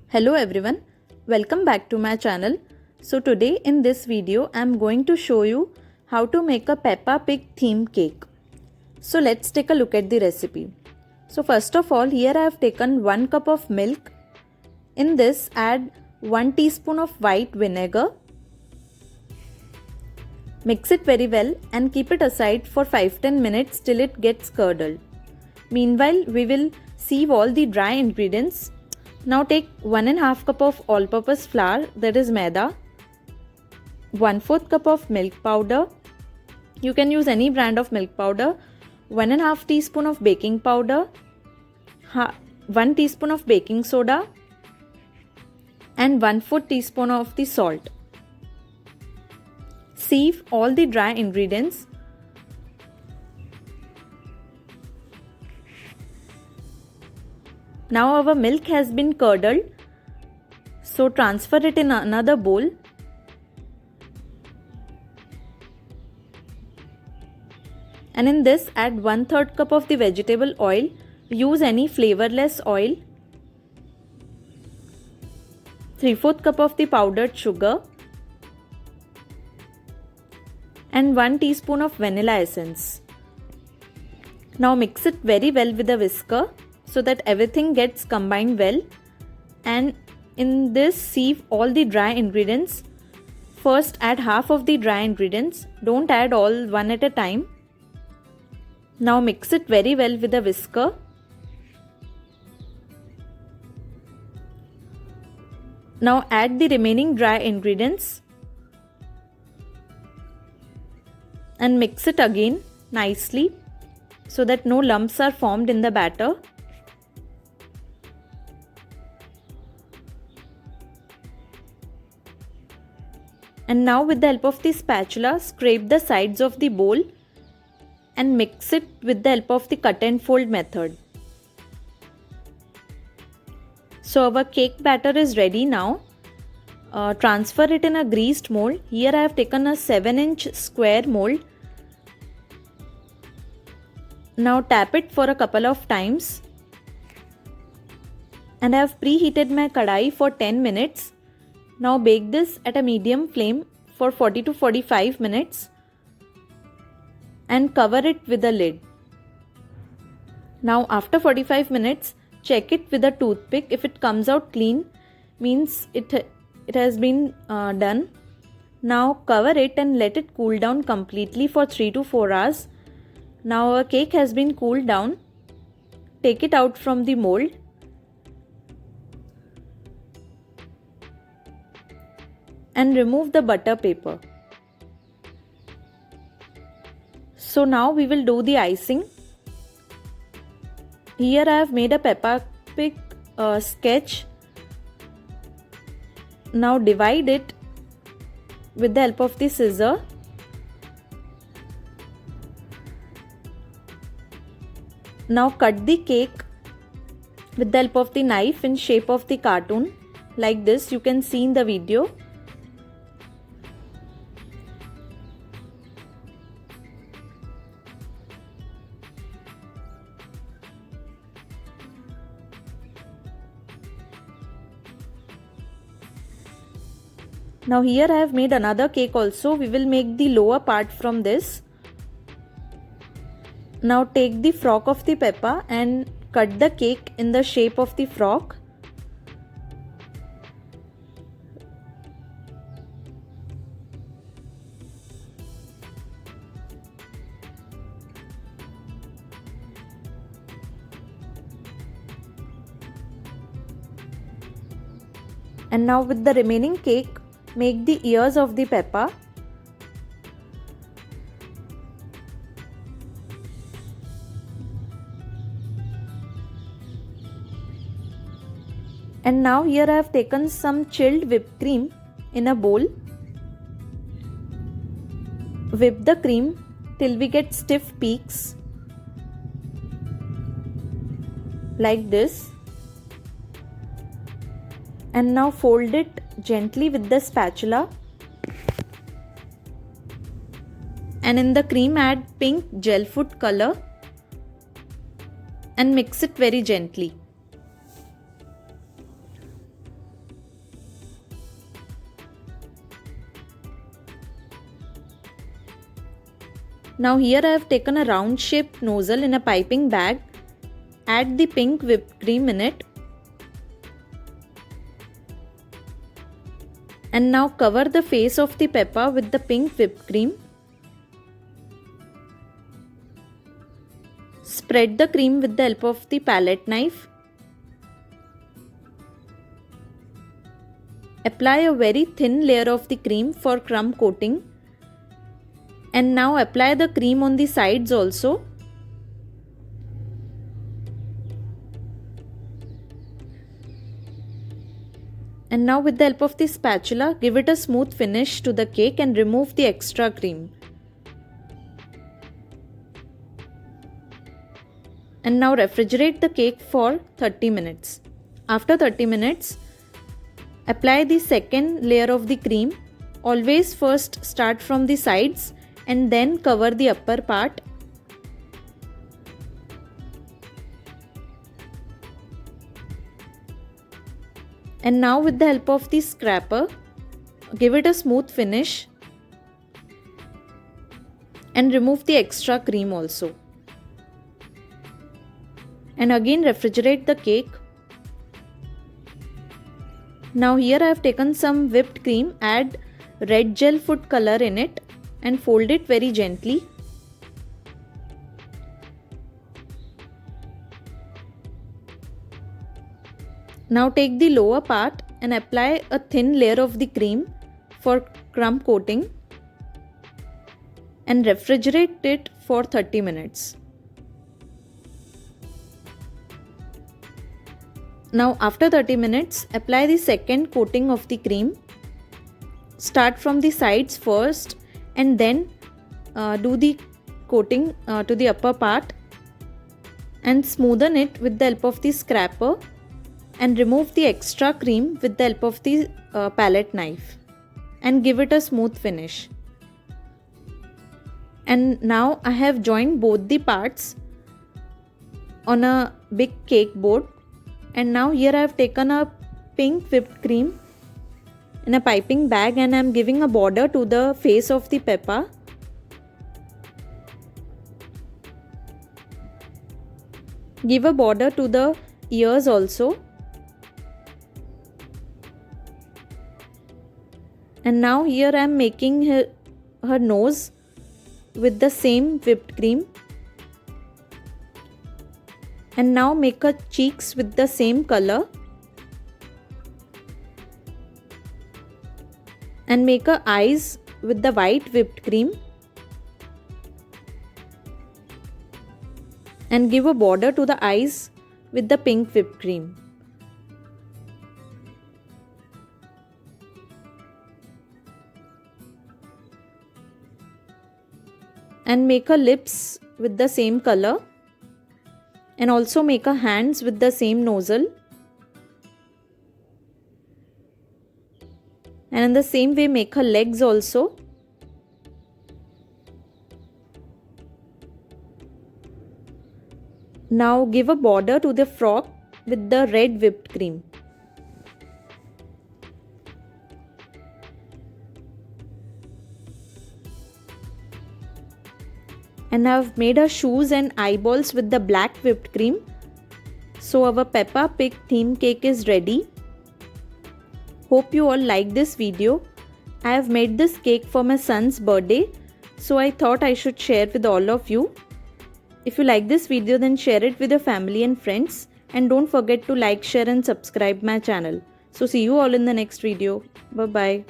Hello everyone, welcome back to my channel. So today in this video I am going to show you how to make a Peppa Pig theme cake. So let's take a look at the recipe. So first of all, here I have taken 1 cup of milk. In this add 1 teaspoon of white vinegar. Mix it very well and keep it aside for 5-10 minutes till it gets curdled. Meanwhile, we will sieve all the dry ingredients. Now take 1.5 cup of all-purpose flour, that is Maida, 1/4 cup of milk powder. You can use any brand of milk powder. 1.5 teaspoon of baking powder, 1 teaspoon of baking soda, and 1/4 teaspoon of the salt. Sieve all the dry ingredients. Now our milk has been curdled, so transfer it in another bowl. And in this add 1/3 cup of the vegetable oil. Use any flavorless oil. 3/4 cup of the powdered sugar. And 1 teaspoon of vanilla essence. Now mix it very well with a whisker so that everything gets combined well, and in this sieve all the dry ingredients. First add half of the dry ingredients, don't add all one at a time. Now mix it very well with a whisker. Now add the remaining dry ingredients and mix it again nicely so that no lumps are formed in the batter. And now with the help of the spatula, scrape the sides of the bowl and mix it with the help of the cut and fold method. So our cake batter is ready now. Transfer it in a greased mold. Here I have taken a 7-inch square mold. Now tap it for a couple of times. And I have preheated my kadai for 10 minutes. Now bake this at a medium flame for 40 to 45 minutes and cover it with a lid. Now after 45 minutes, check it with a toothpick. If it comes out clean, means it has been done. Now cover it and let it cool down completely for 3 to 4 hours. Now our cake has been cooled down. Take it out from the mold. And remove the butter paper. So now we will do the icing. Here I have made a Peppa Pig sketch. Now divide it with the help of the scissor. Now cut the cake with the help of the knife in shape of the cartoon, like this you can see in the video. Now here I have made another cake also. We will make the lower part from this. Now take the frock of the Peppa and cut the cake in the shape of the frock. And now with the remaining cake, make the ears of the Peppa. And now here I have taken some chilled whipped cream in a bowl. Whip the cream till we get stiff peaks, like this. And now fold it gently with the spatula. And in the cream add pink gel food color and mix it very gently. Now here I have taken a round shaped nozzle in a piping bag. Add the pink whipped cream in it. And now cover the face of the Peppa with the pink whipped cream. Spread the cream with the help of the palette knife. Apply a very thin layer of the cream for crumb coating. And now apply the cream on the sides also. And now with the help of the spatula, give it a smooth finish to the cake and remove the extra cream. And now refrigerate the cake for 30 minutes. After 30 minutes, apply the second layer of the cream. Always first start from the sides and then cover the upper part. And now with the help of the scraper, give it a smooth finish and remove the extra cream also. And again refrigerate the cake. Now here I have taken some whipped cream, add red gel food color in it and fold it very gently. Now take the lower part and apply a thin layer of the cream for crumb coating and refrigerate it for 30 minutes. Now after 30 minutes, apply the second coating of the cream. Start from the sides first and then do the coating to the upper part and smoothen it with the help of the scraper and remove the extra cream with the help of the palette knife and give it a smooth finish. And now I have joined both the parts on a big cake board. And now here I have taken a pink whipped cream in a piping bag and I am giving a border to the face of the Peppa. Give a border to the ears also. And now here I am making her nose with the same whipped cream. And now make her cheeks with the same color. And make her eyes with the white whipped cream. And give a border to the eyes with the pink whipped cream. And make her lips with the same color. And also make her hands with the same nozzle. And in the same way make her legs also. Now give a border to the frock with the red whipped cream. And I have made her shoes and eyeballs with the black whipped cream. So our Peppa Pig theme cake is ready. Hope you all like this video. I have made this cake for my son's birthday, so I thought I should share with all of you. If you like this video, then share it with your family and friends, and don't forget to like, share and subscribe my channel. So see you all in the next video. Bye bye.